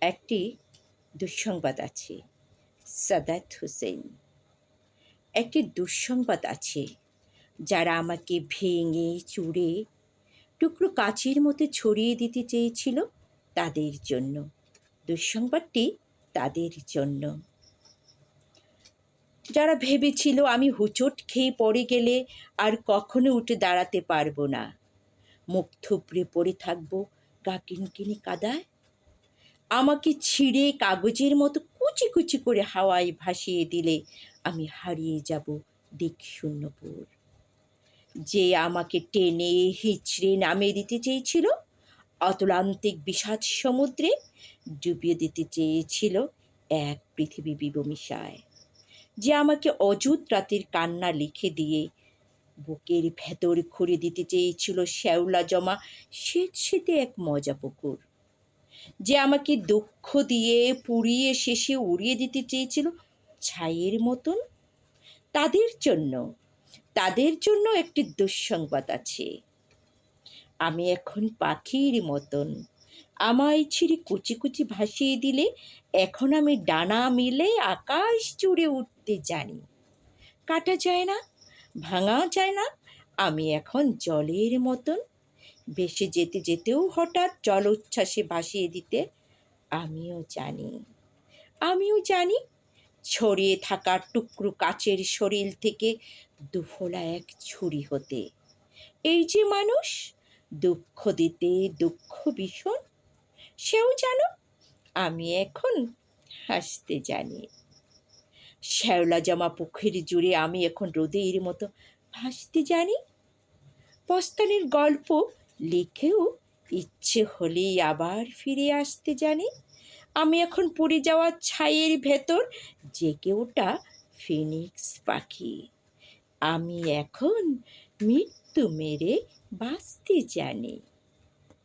একটি দুঃসংবাদ আছে। সাদাত হোসেন। একটি দুঃসংবাদ আছে, যারা আমাকে ভেঙে চুরে টুকরো কাচের মতো ছড়িয়ে দিতে চেয়েছিল, তাদের জন্য। দুঃসংবাদটি তাদের জন্য, যারা ভেবেছিল আমি হোঁচট খেয়ে পড়ে গেলে আর কখনো উঠে দাঁড়াতে পারবো না, মুখ থুবড়ে পড়ে থাকবো গা কিনকিনি কাদায়। আমাকে ছিঁড়ে কাগজের মতো কুচি কুচি করে হাওয়ায় ভাসিয়ে দিলে আমি হারিয়ে যাব দিকশূন্যপুর। যে আমাকে টেনে হিচড়ে নামিয়ে দিতে চেয়েছিল অতলান্তিক বিষাদ সমুদ্রে, ডুবিয়ে দিতে চেয়েছিল এক পৃথিবী বিবমিশায়, যে আমাকে অযুত রাতের কান্না লিখে দিয়ে বুকের ভেতর খুঁড়ে দিতে চেয়েছিল শ্যাওলা জমা স্বেচ্ছেতে এক মজা পুকুর, যে আমাকে দুঃখ দিয়ে পুড়িয়ে শেষে উড়িয়ে দিতে চেয়েছিল ছাইয়ের মতন, তাদের জন্য একটি দুঃসংবাদ আছে। আমি এখন পাখির মতন। আমায় ছিঁড়ে কুচি কুচি ভাসিয়ে দিলে এখন আমি ডানা মেলে আকাশ জুড়ে উঠতে জানি। কাটা যায় না, ভাঙা যায় না। আমি এখন জলের মতন, ভেসে যেতে যেতেও হঠাৎ জলোচ্ছ্বাসে ভাসিয়ে দিতে আমিও জানি ছড়িয়ে থাকা টুকরো কাচের শরীর থেকে দুফোলা এক ছুরি হতে। এই যে মানুষ, দুঃখ দিতে দুঃখ ভীষণ, সেও জানো আমি এখন হাসতে জানি। শ্যাওলা জমা পুকুর জুড়ে আমি এখন রোদের মতো ভাসতে জানি। পস্তানের গল্প লিখেও ইচ্ছে হলেই আবার ফিরে আসতে জানি। আমি এখন পুড়ে যাওয়া ছাইয়ের ভেতর জেগে ওঠা ফিনিক্স পাখি। আমি এখন মৃত্যু মেরে বাঁচতে জানি।